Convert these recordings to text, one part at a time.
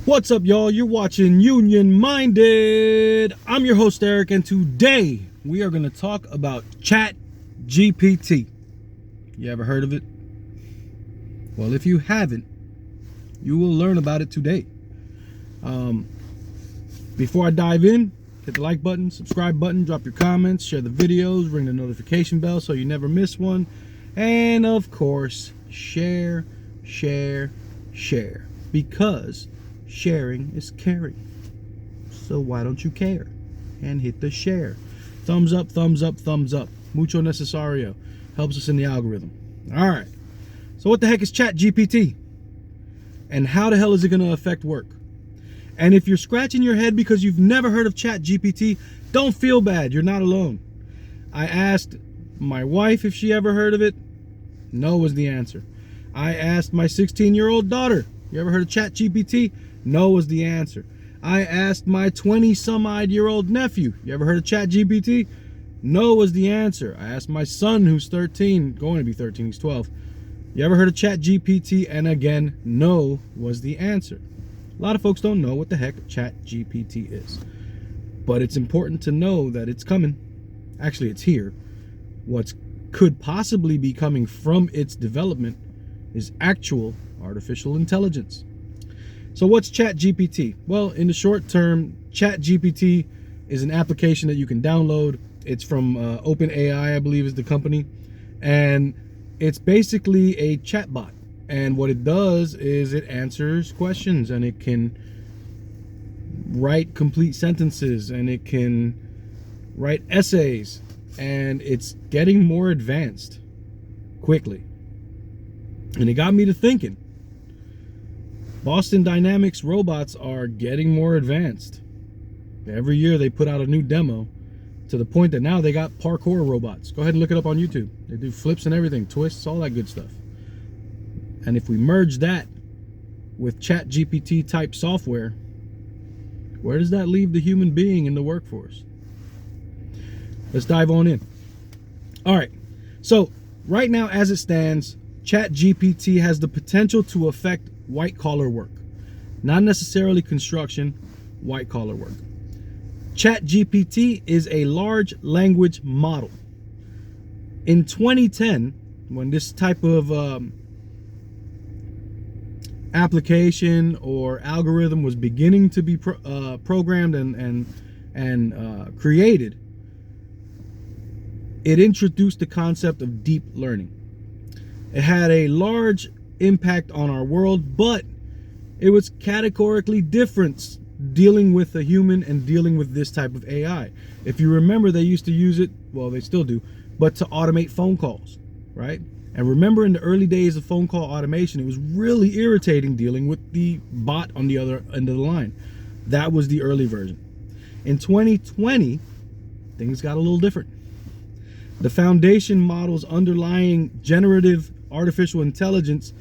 What's up, y'all? You're watching Union Minded. I'm your host, Eric, and today we are going to talk about ChatGPT. You ever heard of it? Well, if you haven't, you will learn about it today. Before I dive in, hit the like button, subscribe button, drop your comments, share the videos, ring the notification bell so you never miss one. And of course, share, because sharing is caring. So why don't you care and hit the share? Thumbs up, thumbs up, thumbs up. Mucho necesario. Helps us in the algorithm. All right. So what the heck is ChatGPT? And how the hell is it going to affect work? And if you're scratching your head because you've never heard of ChatGPT, don't feel bad. You're not alone. I asked my wife if she ever heard of it. No was the answer. I asked my 16-year-old daughter, you ever heard of ChatGPT? No was the answer. I asked my 20-some-odd-year-old nephew, you ever heard of ChatGPT? No was the answer. I asked my son, who's 13, going to be 13, he's 12, you ever heard of ChatGPT? And again, no was the answer. A lot of folks don't know what the heck ChatGPT is. But it's important to know that it's coming. Actually, it's here. What could possibly be coming from its development is actual artificial intelligence. So what's ChatGPT? Well, in the short term, ChatGPT is an application that you can download. It's from OpenAI, I believe is the company. And it's basically a chatbot. And what it does is it answers questions, and it can write complete sentences, and it can write essays, and it's getting more advanced quickly. And it got me to thinking. Boston Dynamics robots are getting more advanced. Every year they put out a new demo, to the point that now they got parkour robots. Go ahead and look it up on YouTube. They do flips and everything, twists, all that good stuff. And if we merge that with ChatGPT type software, where does that leave the human being in the workforce? Let's dive on in. All right. So right now, as it stands, ChatGPT has the potential to affect white collar work. Not necessarily construction, white collar work. ChatGPT is a large language model. In 2010, when this type of application or algorithm was beginning to be programmed and created, it introduced the concept of deep learning. It had a large impact on our world, but it was categorically different dealing with a human and dealing with this type of AI. If you remember, they used to use it, well, they still do, but to automate phone calls, right? And remember, in the early days of phone call automation, it was really irritating dealing with the bot on the other end of the line. That was the early version. In 2020, things got a little different. The foundation models underlying generative artificial intelligence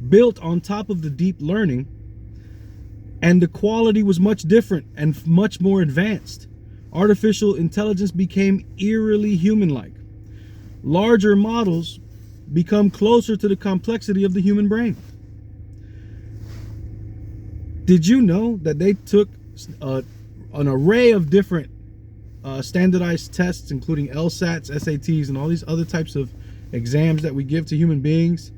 built on top of the deep learning, and the quality was much different and much more advanced. Artificial intelligence became eerily human-like. Larger models become closer to the complexity of the human brain. Did you know that they took an array of different standardized tests, including LSATs, SATs, and all these other types of exams that we give to human beings,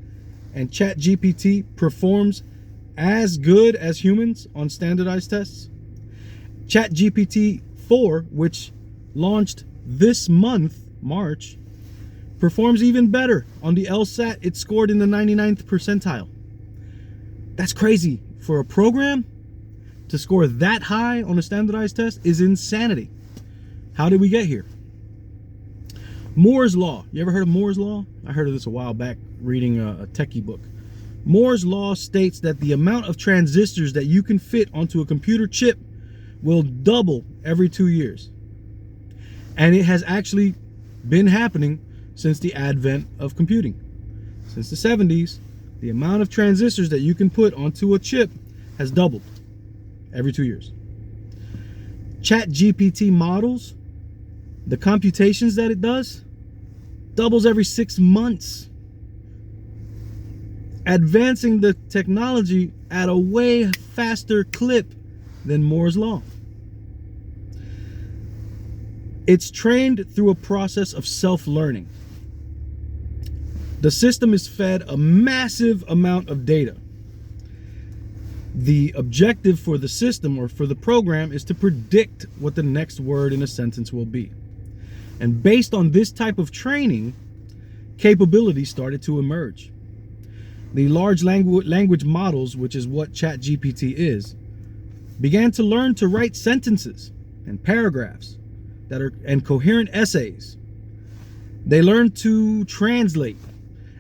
and ChatGPT performs as good as humans on standardized tests? ChatGPT 4, which launched this month, March, performs even better. On the LSAT, it scored in the 99th percentile. That's crazy. For a program to score that high on a standardized test is insanity. How did we get here? Moore's Law. You ever heard of Moore's Law? I heard of this a while back reading a techie book. Moore's Law states that the amount of transistors that you can fit onto a computer chip will double every 2 years. And it has actually been happening since the advent of computing. Since the 70s, the amount of transistors that you can put onto a chip has doubled every 2 years. ChatGPT models, the computations that it does, doubles every 6 months. advancing the technology at a way faster clip than Moore's Law. It's trained through a process of self-learning. The system is fed a massive amount of data. The objective for the system or for the program is to predict what the next word in a sentence will be. And based on this type of training, capabilities started to emerge. The large language models, which is what ChatGPT is, began to learn to write sentences and paragraphs and coherent essays. They learned to translate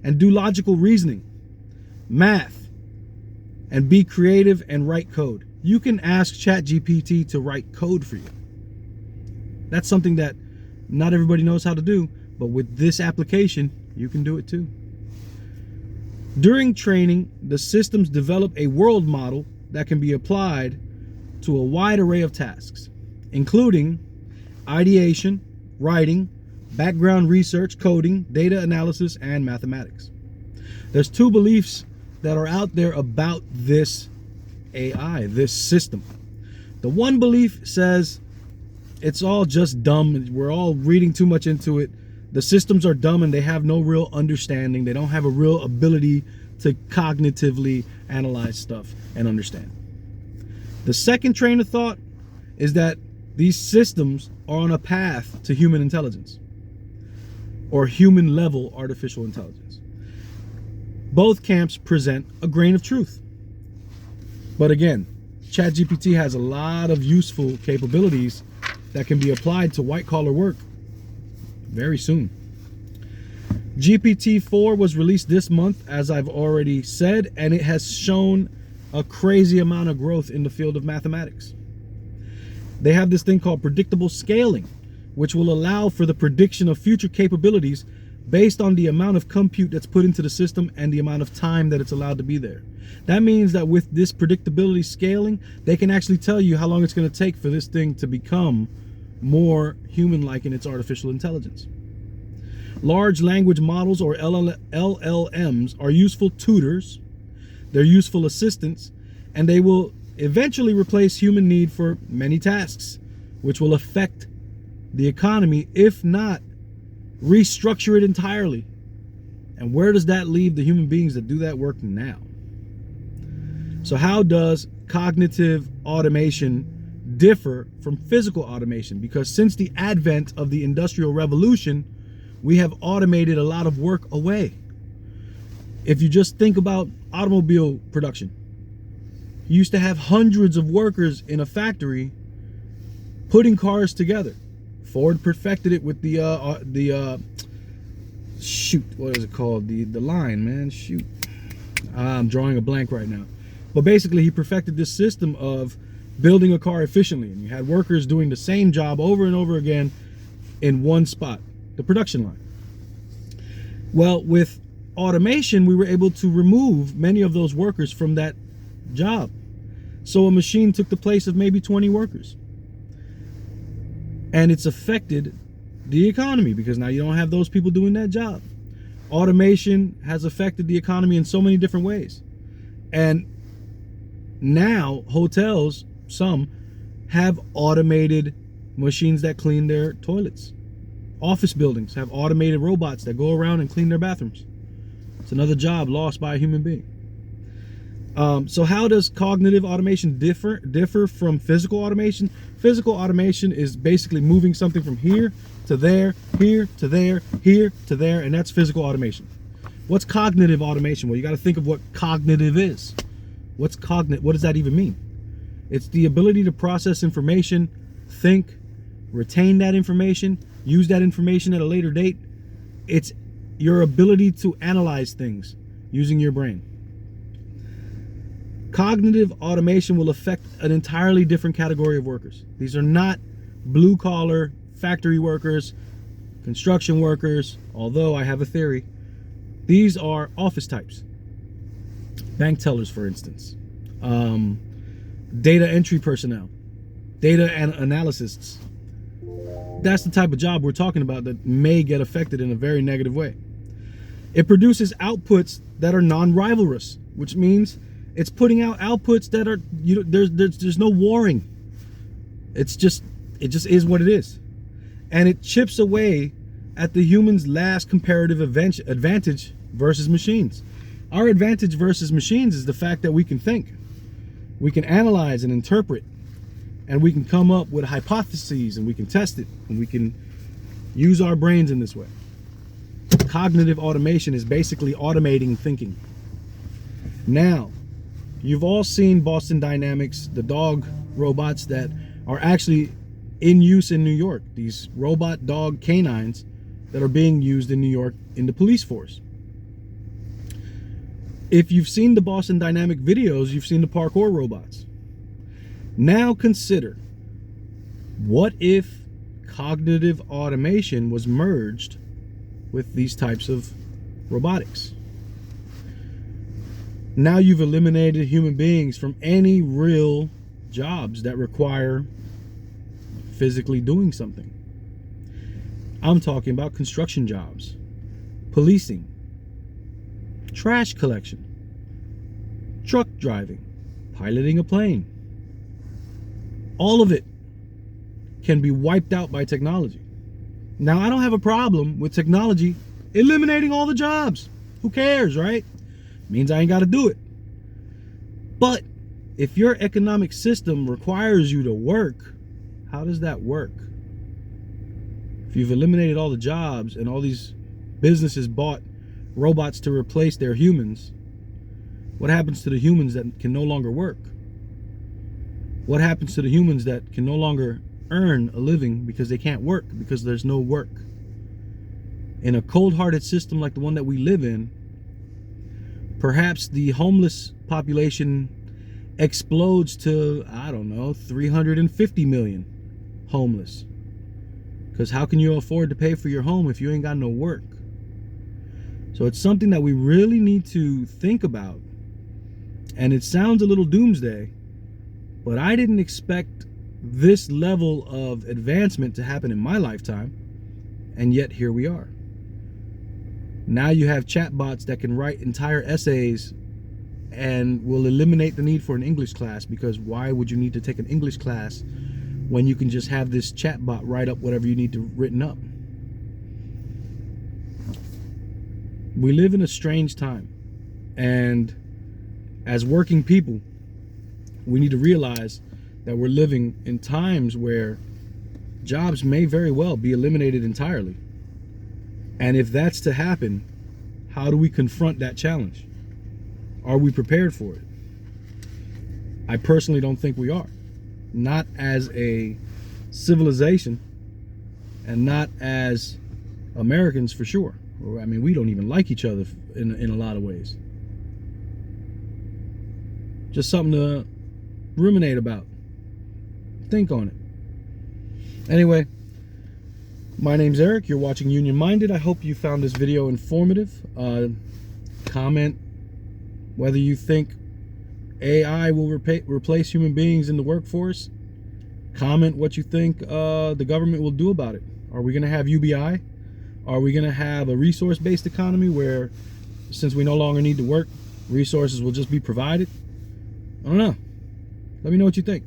and do logical reasoning, math, and be creative and write code. You can ask ChatGPT to write code for you. That's something that not everybody knows how to do, but with this application, you can do it too. During training, the systems develop a world model that can be applied to a wide array of tasks, including ideation, writing, background research, coding, data analysis, and mathematics. There's two beliefs that are out there about this AI, this system. The one belief says it's all just dumb. We're all reading too much into it. The systems are dumb and they have no real understanding. They don't have a real ability to cognitively analyze stuff and understand. The second train of thought is that these systems are on a path to human intelligence or human level artificial intelligence. Both camps present a grain of truth. But again, ChatGPT has a lot of useful capabilities that can be applied to white collar work very soon. GPT-4 was released this month, as I've already said, and it has shown a crazy amount of growth in the field of mathematics. They have this thing called predictable scaling, which will allow for the prediction of future capabilities based on the amount of compute that's put into the system and the amount of time that it's allowed to be there. That means that with this predictability scaling, they can actually tell you how long it's going to take for this thing to become more human-like in its artificial intelligence. Large language models, or LLMs, are useful tutors, they're useful assistants, and they will eventually replace human need for many tasks, which will affect the economy, if not restructure it entirely. And where does that leave the human beings that do that work now? So how does cognitive automation differ from physical automation? Because since the advent of the Industrial Revolution, we have automated a lot of work away. If you just think about automobile production, you used to have hundreds of workers in a factory putting cars together. Ford perfected it with the shoot, what is it called? The line, man, shoot. I'm drawing a blank right now. But basically, he perfected this system of building a car efficiently. And you had workers doing the same job over and over again in one spot, the production line. Well, with automation, we were able to remove many of those workers from that job. So a machine took the place of maybe 20 workers. And it's affected the economy because now you don't have those people doing that job. Automation has affected the economy in so many different ways. And now hotels, some, have automated machines that clean their toilets. Office buildings have automated robots that go around and clean their bathrooms. It's another job lost by a human being. So how does cognitive automation differ from physical automation? Physical automation is basically moving something from here to there, here to there, here to there, and that's physical automation. What's cognitive automation? Well, you got to think of what cognitive is. What's what does that even mean? It's the ability to process information, think, retain that information, use that information at a later date. It's your ability to analyze things using your brain. Cognitive automation will affect an entirely different category of workers. These are not blue collar factory workers, construction workers, although I have a theory. These are office types. Bank tellers, for instance. Data entry personnel. Data analysts. That's the type of job we're talking about that may get affected in a very negative way. It produces outputs that are non-rivalrous, which means it's putting out outputs that are, there's no warring. It just is what it is. And it chips away at the human's last comparative advantage versus machines. Our advantage versus machines is the fact that we can think, we can analyze and interpret, and we can come up with hypotheses, and we can test it, and we can use our brains in this way. Cognitive automation is basically automating thinking. Now, you've all seen Boston Dynamics, the dog robots that are actually in use in New York. These robot dog canines that are being used in New York in the police force. If you've seen the Boston Dynamic videos, you've seen the parkour robots. Now consider, what if cognitive automation was merged with these types of robotics? Now you've eliminated human beings from any real jobs that require physically doing something. I'm talking about construction jobs, policing, trash collection, truck driving, piloting a plane. All of it can be wiped out by technology. Now, I don't have a problem with technology eliminating all the jobs. Who cares, right? Means I ain't got to do it. But if your economic system requires you to work, how does that work? If you've eliminated all the jobs and all these businesses bought robots to replace their humans, what happens to the humans that can no longer work? What happens to the humans that can no longer earn a living because they can't work, because there's no work? In a cold-hearted system like the one that we live in, perhaps the homeless population explodes to, I don't know, 350 million homeless. Because how can you afford to pay for your home if you ain't got no work? So it's something that we really need to think about. And it sounds a little doomsday, but I didn't expect this level of advancement to happen in my lifetime, and yet here we are. Now you have chatbots that can write entire essays and will eliminate the need for an English class, because why would you need to take an English class when you can just have this chatbot write up whatever you need to written up? We live in a strange time, and as working people, we need to realize that we're living in times where jobs may very well be eliminated entirely. And if that's to happen, how do we confront that challenge? Are we prepared for it? I personally don't think we are. Not as a civilization, and not as Americans for sure. I mean, we don't even like each other in a lot of ways. Just something to ruminate about. Think on it. Anyway, my name's Eric. You're watching Union Minded. I hope you found this video informative. Comment whether you think AI will replace human beings in the workforce. Comment what you think the government will do about it. Are we going to have UBI? Are we going to have a resource-based economy where, since we no longer need to work, resources will just be provided? I don't know. Let me know what you think.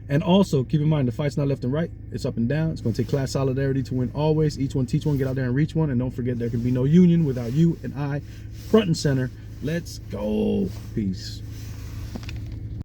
And also, keep in mind, the fight's not left and right. It's up and down. It's going to take class solidarity to win always. Each one teach one, get out there and reach one. And don't forget, there can be no union without you and I front and center. Let's go. Peace.